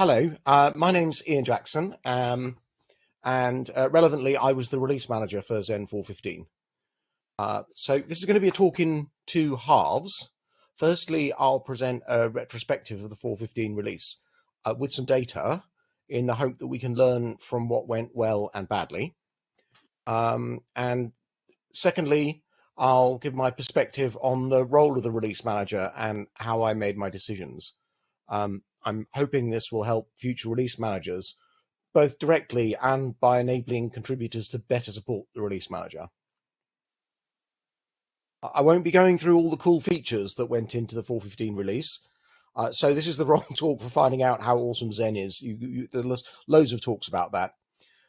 Hello, my name's Ian Jackson, and relevantly, I was the release manager for Xen 4.15. So this is going to be a talk in two halves. Firstly, I'll present a retrospective of the 4.15 release with some data in the hope that we can learn from what went well and badly. And secondly, I'll give my perspective on the role of the release manager and how I made my decisions. I'm hoping this will help future release managers, both directly and by enabling contributors to better support the release manager. I won't be going through all the cool features that went into the 4.15 release, so this is the wrong talk for finding out how awesome Xen is. There's loads of talks about that.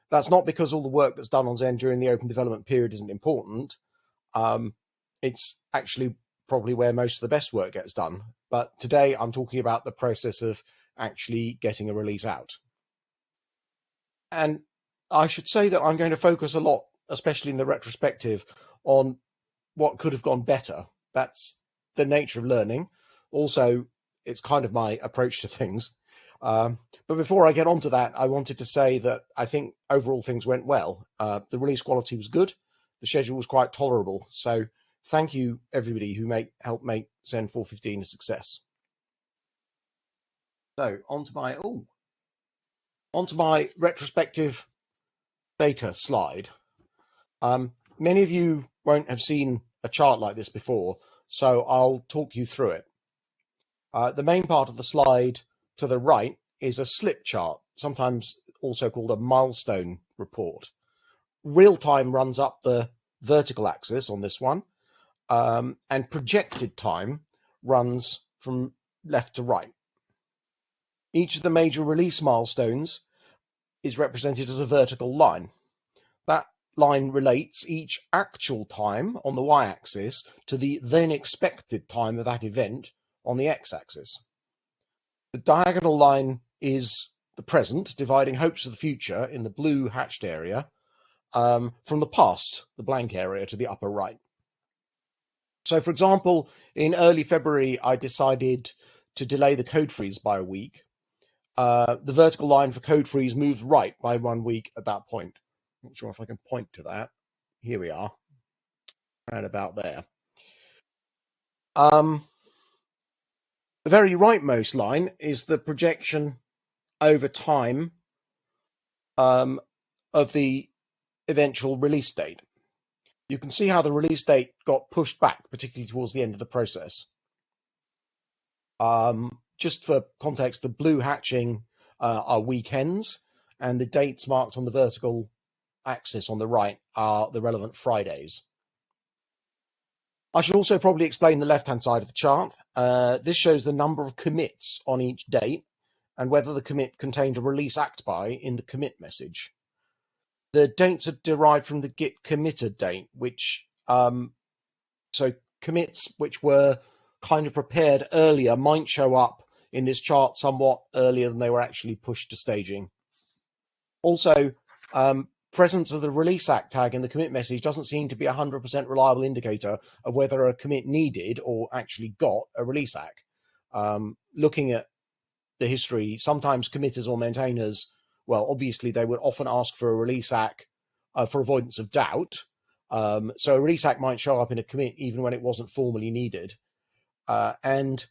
That's not because all the work that's done on Xen during the open development period isn't important. It's actually probably where most of the best work gets done. But today I'm talking about the process of actually getting a release out. And I should say that I'm going to focus a lot, especially in the retrospective, on what could have gone better. That's the nature of learning. Also, it's kind of my approach to things. But before I get on to that, I wanted to say that I think overall things went well. The release quality was good. The schedule was quite tolerable. So thank you, everybody who helped make Xen 4.15 a success. So onto my retrospective data slide. Many of you won't have seen a chart like this before, so I'll talk you through it. The main part of the slide to the right is a slip chart, sometimes also called a milestone report. Real time runs up the vertical axis on this one, and projected time runs from left to right. Each of the major release milestones is represented as a vertical line. That line relates each actual time on the y-axis to the then expected time of that event on the x-axis. The diagonal line is the present, dividing hopes of the future in the blue hatched area from the past, the blank area, to the upper right. So, for example, in early February, I decided to delay the code freeze by a week. The vertical line for code freeze moves right by 1 week at that point. Not sure if I can point to that. Here we are, right about there. The very rightmost line is the projection over time of the eventual release date. You can see how the release date got pushed back, particularly towards the end of the process. Just for context, the blue hatching are weekends, and the dates marked on the vertical axis on the right are the relevant Fridays. I should also probably explain the left-hand side of the chart. This shows the number of commits on each date and whether the commit contained a release act by in the commit message. The dates are derived from the git committed date, which so commits which were kind of prepared earlier might show up in this chart somewhat earlier than they were actually pushed to staging. Also, presence of the release act tag in the commit message doesn't seem to be a 100% reliable indicator of whether a commit needed or actually got a release act. Looking at the history, sometimes committers or maintainers, well, obviously they would often ask for a release act for avoidance of doubt. So a release act might show up in a commit even when it wasn't formally needed. And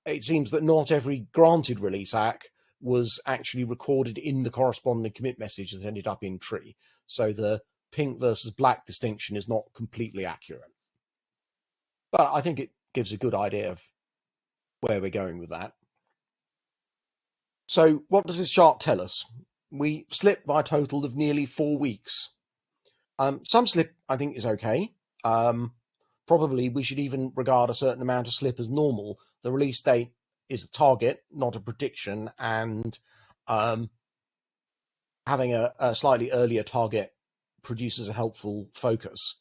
it seems that not every granted release act was actually recorded in the corresponding commit message that ended up in tree. So the pink versus black distinction is not completely accurate. But I think it gives a good idea of where we're going with that. So what does this chart tell us? We slipped by a total of nearly 4 weeks. Some slip, I think, is okay. Probably we should even regard a certain amount of slip as normal. The release date is a target, not a prediction, and having a slightly earlier target produces a helpful focus.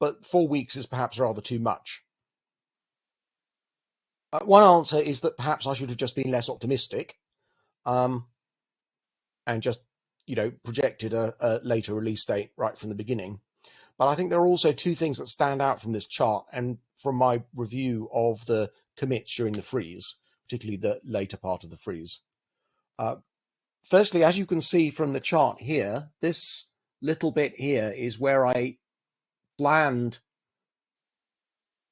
But 4 weeks is perhaps rather too much. One answer is that perhaps I should have just been less optimistic and just, projected a later release date right from the beginning. But I think there are also two things that stand out from this chart and from my review of the commits during the freeze, particularly the later part of the freeze. Firstly, as you can see from the chart here, this little bit here is where I planned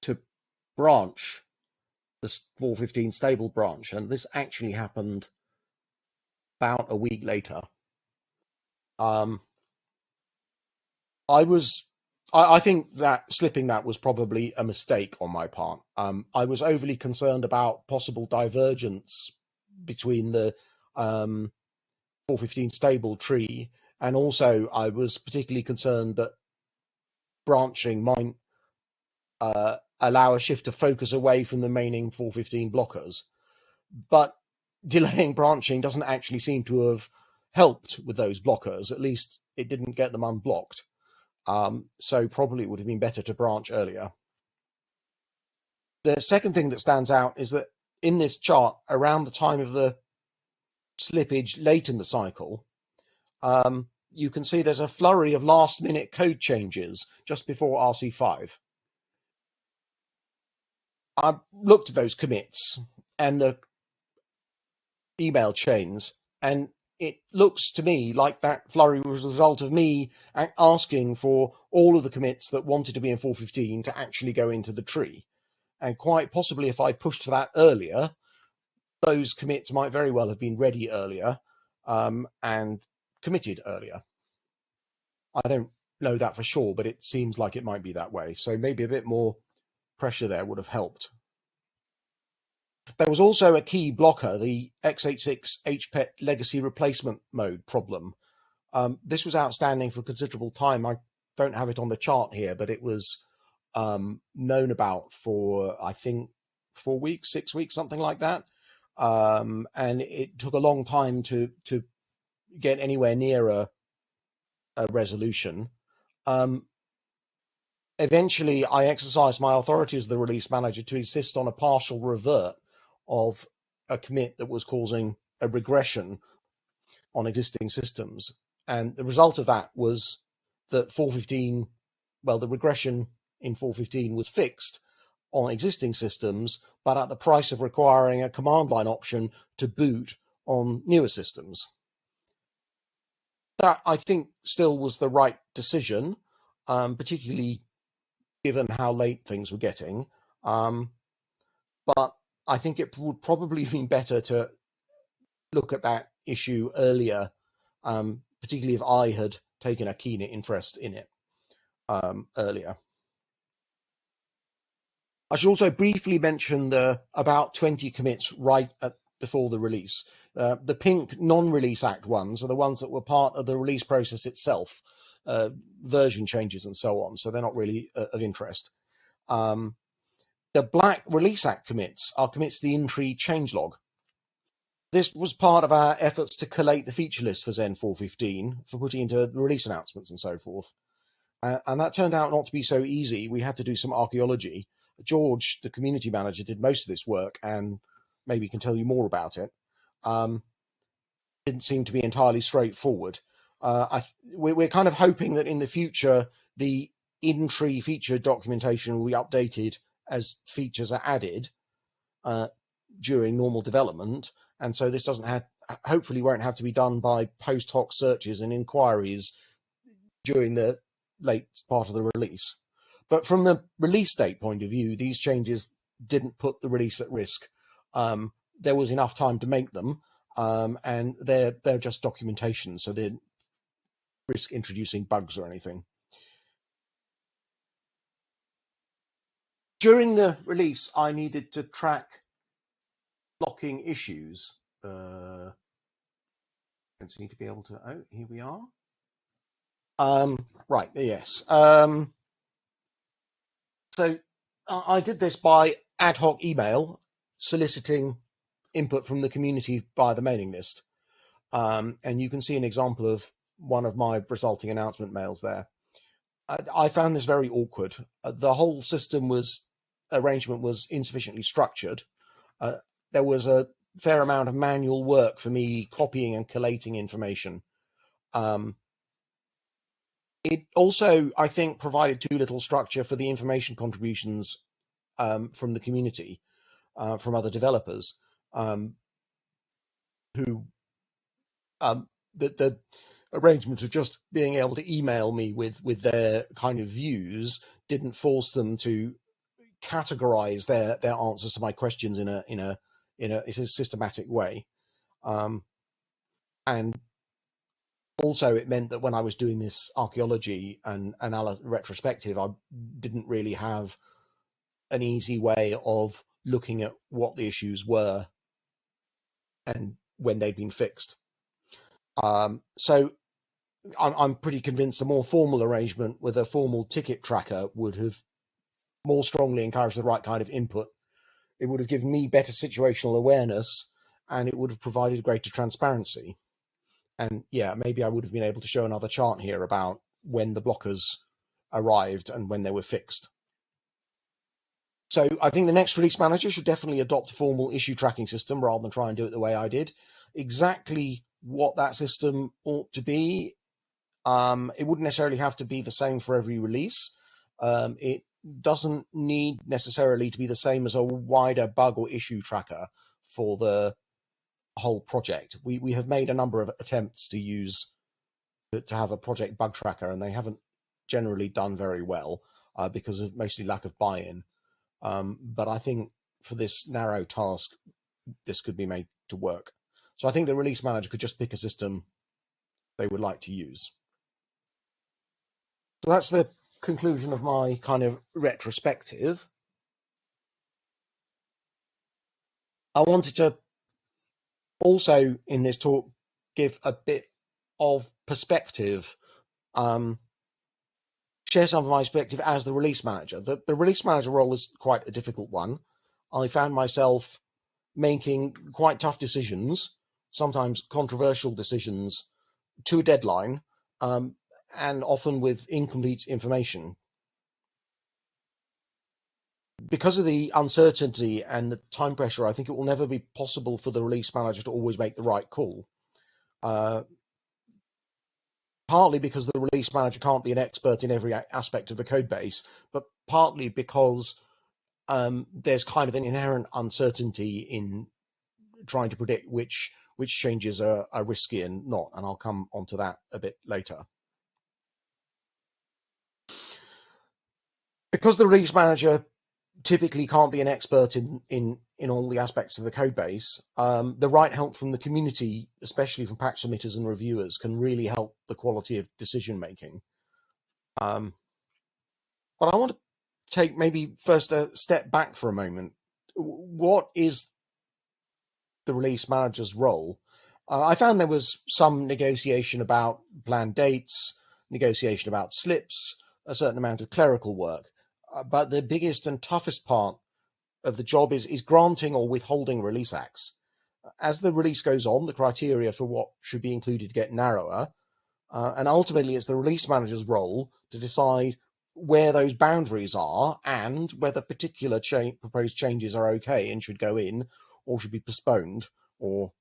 to branch the 4.15 stable branch, and this actually happened about a week later. Um, I think that slipping that was probably a mistake on my part. I was overly concerned about possible divergence between the 4.15 stable tree, and also I was particularly concerned that branching might allow a shift of focus away from the remaining 4.15 blockers. But delaying branching doesn't actually seem to have helped with those blockers. At least it didn't get them unblocked. So probably it would have been better to branch earlier. The second thing that stands out is that in this chart, around the time of the slippage late in the cycle, you can see there's a flurry of last-minute code changes just before RC5. I looked at those commits and the email chains, and it looks to me like that flurry was a result of me asking for all of the commits that wanted to be in 4.15 to actually go into the tree. And quite possibly if I pushed that earlier, those commits might very well have been ready earlier and committed earlier. I don't know that for sure, but it seems like it might be that way. So maybe a bit more pressure there would have helped. There was also a key blocker, the x86 HPET legacy replacement mode problem. This was outstanding for a considerable time. I don't have it on the chart here, but it was known about for, I think, 4 weeks, 6 weeks, something like that. And it took a long time to get anywhere near a resolution. Eventually, I exercised my authority as the release manager to insist on a partial revert of a commit that was causing a regression on existing systems. And the result of that was that 4.15, well, the regression in 4.15 was fixed on existing systems, but at the price of requiring a command line option to boot on newer systems. That, I think, still was the right decision, particularly given how late things were getting. But I think it would probably have been better to look at that issue earlier, particularly if I had taken a keener interest in it earlier. I should also briefly mention the about 20 commits right before the release. The pink non-release act ones are the ones that were part of the release process itself, version changes and so on, so they're not really of interest. The black release act commits are commits to the in-tree changelog. This was part of our efforts to collate the feature list for Xen 4.15 for putting into the release announcements and so forth. And that turned out not to be so easy. We had to do some archaeology. George, the community manager, did most of this work and maybe can tell you more about it. Didn't seem to be entirely straightforward. We're kind of hoping that in the future, the in-tree feature documentation will be updated as features are added during normal development. And so this hopefully won't have to be done by post hoc searches and inquiries during the late part of the release. But from the release date point of view, these changes didn't put the release at risk. There was enough time to make them, and they're just documentation, so they didn't risk introducing bugs or anything. During the release, I needed to track blocking issues. Don't seem to be able to. Oh, here we are. Right, yes. So I did this by ad hoc email, soliciting input from the community via the mailing list. And you can see an example of one of my resulting announcement mails there. I found this very awkward. The whole arrangement was insufficiently structured. There was a fair amount of manual work for me copying and collating information. It also, I think, provided too little structure for the information contributions from the community, from other developers, who the arrangement of just being able to email me with their kind of views didn't force them to categorize their answers to my questions in a systematic way. And also it meant that when I was doing this archaeology and retrospective, I didn't really have an easy way of looking at what the issues were and when they'd been fixed. So I'm pretty convinced a more formal arrangement with a formal ticket tracker would have more strongly encouraged the right kind of input. It would have given me better situational awareness, and it would have provided greater transparency. And yeah, maybe I would have been able to show another chart here about when the blockers arrived and when they were fixed. So I think the next release manager should definitely adopt a formal issue tracking system rather than try and do it the way I did. Exactly what that system ought to be, it wouldn't necessarily have to be the same for every release. It doesn't need necessarily to be the same as a wider bug or issue tracker for the whole project. We have made a number of attempts to have a project bug tracker, and they haven't generally done very well because of mostly lack of buy-in. But I think for this narrow task, this could be made to work. So I think the release manager could just pick a system they would like to use. So that's the conclusion of my kind of retrospective. I wanted to also, in this talk, give a bit of perspective, share some of my perspective as the release manager. The release manager role is quite a difficult one. I found myself making quite tough decisions, sometimes controversial decisions, to a deadline, and often with incomplete information. Because of the uncertainty and the time pressure, I think it will never be possible for the release manager to always make the right call. Partly because the release manager can't be an expert in every aspect of the code base, but partly because there's kind of an inherent uncertainty in trying to predict which changes are risky and not, and I'll come onto that a bit later. Because the release manager typically can't be an expert in all the aspects of the code base, the right help from the community, especially from patch submitters and reviewers, can really help the quality of decision making. But I want to take maybe first a step back for a moment. What is the release manager's role? I found there was some negotiation about planned dates, negotiation about slips, a certain amount of clerical work. But the biggest and toughest part of the job is granting or withholding release acts. As the release goes on, the criteria for what should be included get narrower, and ultimately it's the release manager's role to decide where those boundaries are and whether particular proposed changes are okay and should go in or should be postponed or,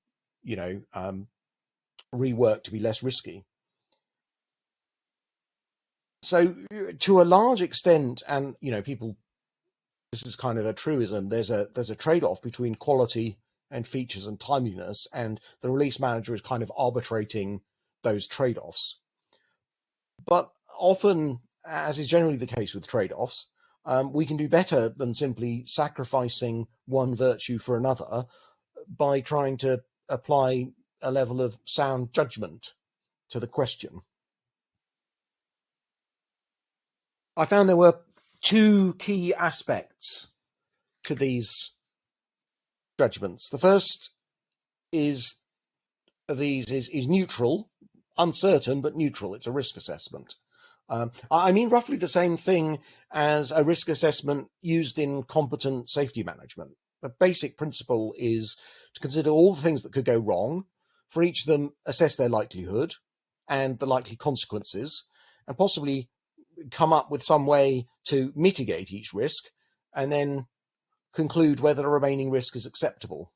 reworked to be less risky. So to a large extent, and people, this is kind of a truism, there's a trade-off between quality and features and timeliness, and the release manager is kind of arbitrating those trade-offs. But often, as is generally the case with trade-offs, we can do better than simply sacrificing one virtue for another by trying to apply a level of sound judgment to the question. I found there were two key aspects to these judgments. The first is neutral, uncertain, but neutral. It's a risk assessment. I mean roughly the same thing as a risk assessment used in competent safety management. The basic principle is to consider all the things that could go wrong, for each of them assess their likelihood and the likely consequences, and possibly come up with some way to mitigate each risk, and then conclude whether the remaining risk is acceptable.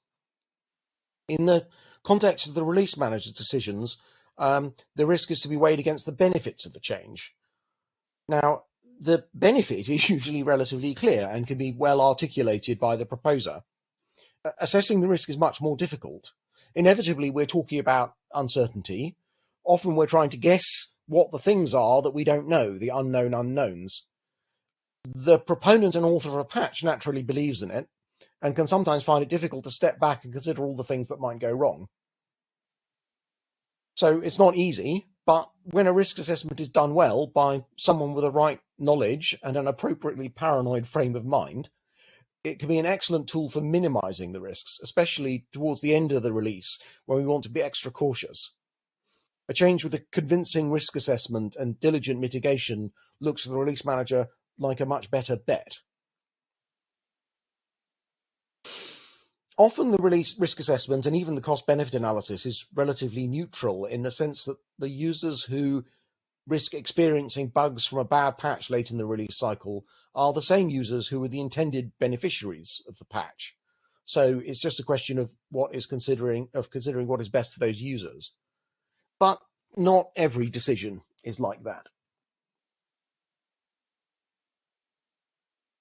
In the context of the release manager's decisions, the risk is to be weighed against the benefits of the change. Now, the benefit is usually relatively clear and can be well articulated by the proposer. Assessing the risk is much more difficult. Inevitably, we're talking about uncertainty. Often we're trying to guess what the things are that we don't know, the unknown unknowns. The proponent and author of a patch naturally believes in it and can sometimes find it difficult to step back and consider all the things that might go wrong. So it's not easy, but when a risk assessment is done well by someone with the right knowledge and an appropriately paranoid frame of mind, it can be an excellent tool for minimizing the risks, especially towards the end of the release when we want to be extra cautious. A change with a convincing risk assessment and diligent mitigation looks to the release manager like a much better bet. Often the release risk assessment and even the cost-benefit analysis is relatively neutral in the sense that the users who risk experiencing bugs from a bad patch late in the release cycle are the same users who were the intended beneficiaries of the patch. So it's just a question of considering what is best for those users. But not every decision is like that.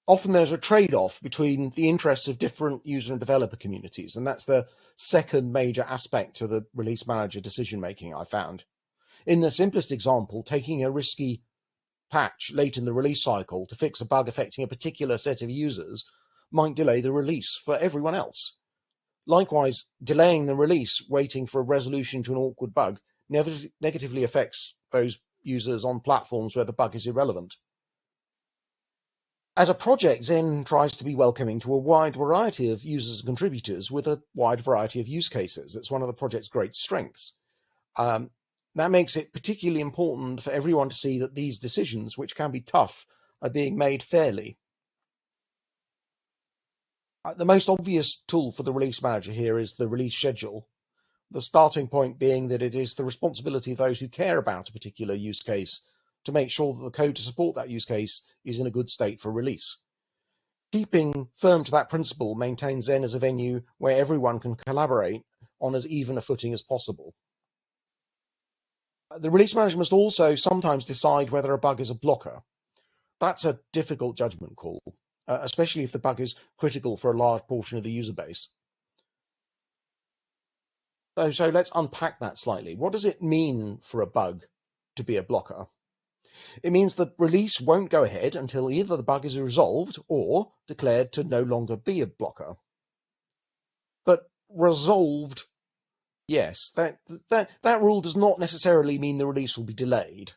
Often there's a trade-off between the interests of different user and developer communities, and that's the second major aspect to the release manager decision-making I found. In the simplest example, taking a risky patch late in the release cycle to fix a bug affecting a particular set of users might delay the release for everyone else. Likewise, delaying the release waiting for a resolution to an awkward bug negatively affects those users on platforms where the bug is irrelevant. As a project, Xen tries to be welcoming to a wide variety of users and contributors with a wide variety of use cases. It's one of the project's great strengths. That makes it particularly important for everyone to see that these decisions, which can be tough, are being made fairly. The most obvious tool for the release manager here is the release schedule. The starting point being that it is the responsibility of those who care about a particular use case to make sure that the code to support that use case is in a good state for release. Keeping firm to that principle maintains Xen as a venue where everyone can collaborate on as even a footing as possible. The release manager must also sometimes decide whether a bug is a blocker. That's a difficult judgment call, especially if the bug is critical for a large portion of the user base. So let's unpack that slightly. What does it mean for a bug to be a blocker? It means the release won't go ahead until either the bug is resolved or declared to no longer be a blocker. But resolved, yes, that rule does not necessarily mean the release will be delayed,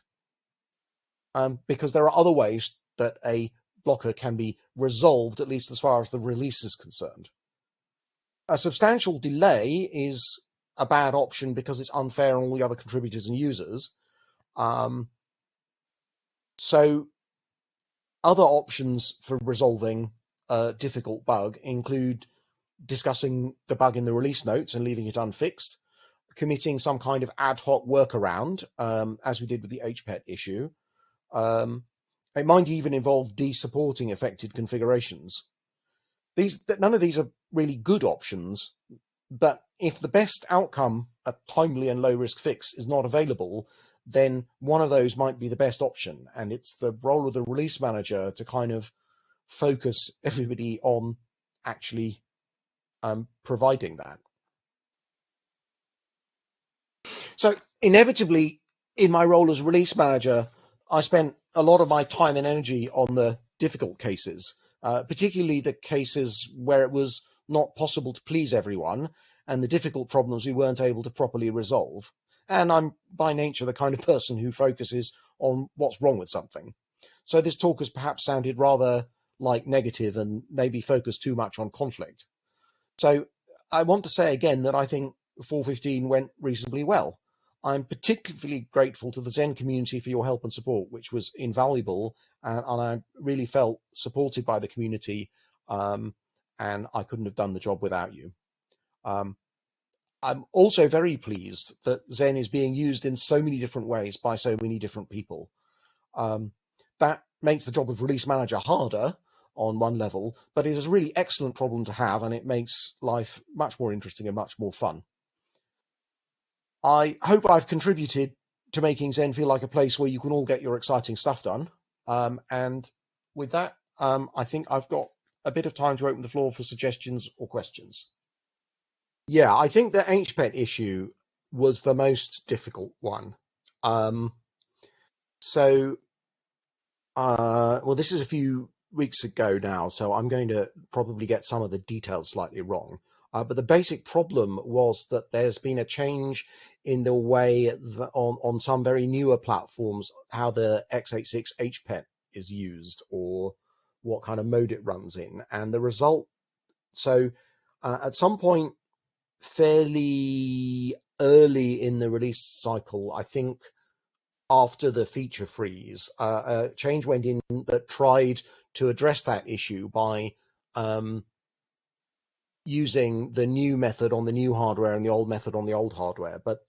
because there are other ways that a blocker can be resolved, at least as far as the release is concerned. A substantial delay is a bad option because it's unfair on all the other contributors and users. So other options for resolving a difficult bug include discussing the bug in the release notes and leaving it unfixed, committing some kind of ad hoc workaround, as we did with the HPET issue. It might even involve de-supporting affected configurations. None of these are really good options, but if the best outcome, a timely and low-risk fix, is not available, then one of those might be the best option. And it's the role of the release manager to kind of focus everybody on actually providing that. So inevitably, in my role as release manager, I spent a lot of my time and energy on the difficult cases, particularly the cases where it was not possible to please everyone and the difficult problems we weren't able to properly resolve. And I'm by nature the kind of person who focuses on what's wrong with something. So this talk has perhaps sounded rather like negative and maybe focused too much on conflict. So I want to say again that I think 4.15 went reasonably well. I'm particularly grateful to the Xen community for your help and support, which was invaluable, and I really felt supported by the community, and I couldn't have done the job without you. I'm also very pleased that Xen is being used in so many different ways by so many different people. That makes the job of release manager harder on one level, but it is a really excellent problem to have, and it makes life much more interesting and much more fun. I hope I've contributed to making Xen feel like a place where you can all get your exciting stuff done. And with that, I think I've got a bit of time to open the floor for suggestions or questions. Yeah, I think the HPET issue was the most difficult one. So, well, this is a few weeks ago now, so I'm going to probably get some of the details slightly wrong. But the basic problem was that there's been a change in the way that on some very newer platforms, how the x86 HPET is used or what kind of mode it runs in. And the result, so at some point fairly early in the release cycle, I think after the feature freeze, a change went in that tried to address that issue by using the new method on the new hardware and the old method on the old hardware. But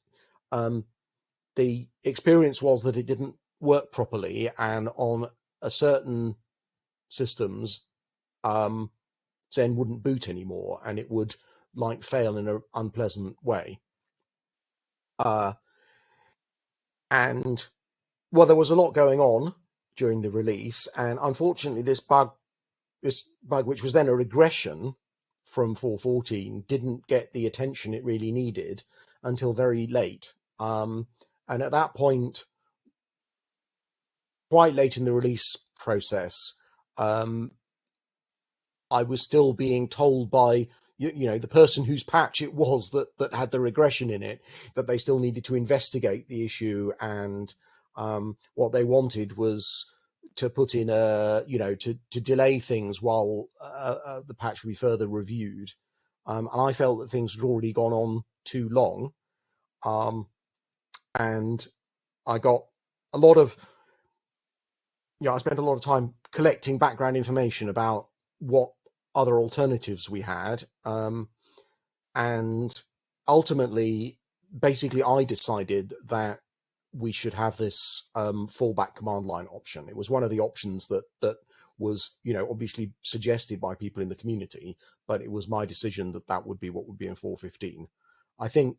the experience was that it didn't work properly, and on a certain systems, Xen wouldn't boot anymore, and it would like fail in an unpleasant way. And well, there was a lot going on during the release, and unfortunately, this bug, which was then a regression from 4.14, didn't get the attention it really needed until very late. And at that point, quite late in the release process, I was still being told by the person whose patch it was that had the regression in it, that they still needed to investigate the issue, and what they wanted was to put in to delay things while the patch would be further reviewed. And I felt that things had already gone on too long, and I got a lot of I spent a lot of time collecting background information about what other alternatives we had, and ultimately, basically, I decided that we should have this fallback command line option. It was one of the options that was obviously suggested by people in the community, but it was my decision that would be what would be in 4.15. I think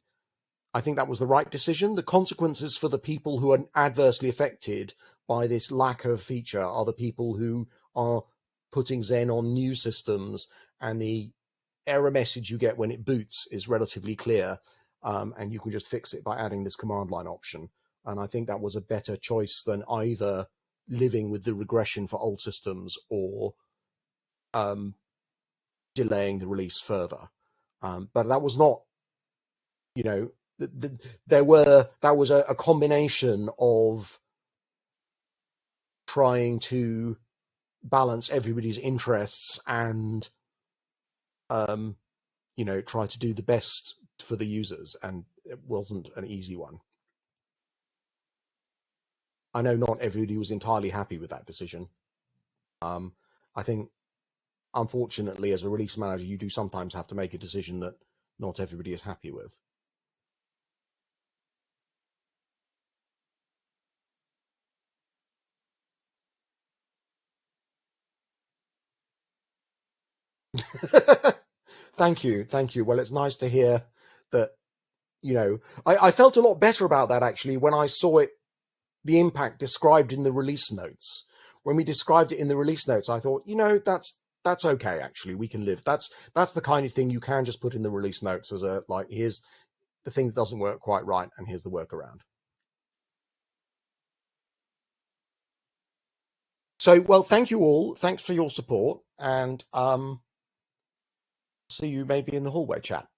that was the right decision. The consequences for the people who are adversely affected by this lack of feature are the people who are putting Xen on new systems, and the error message you get when it boots is relatively clear, and you can just fix it by adding this command line option. And I think that was a better choice than either living with the regression for old systems or delaying the release further. But that was not, that was a combination of trying to balance everybody's interests and try to do the best for the users, and it wasn't an easy one. I know not everybody was entirely happy with that decision. I think, unfortunately, as a release manager, you do sometimes have to make a decision that not everybody is happy with. Thank you. Well, it's nice to hear that. I felt a lot better about that actually when I saw it, the impact described in the release notes. When we described it in the release notes, I thought, that's okay. Actually, we can live. That's the kind of thing you can just put in the release notes as a here's the thing that doesn't work quite right, and here's the workaround. So, well, thank you all. Thanks for your support, and see you maybe in the hallway chat.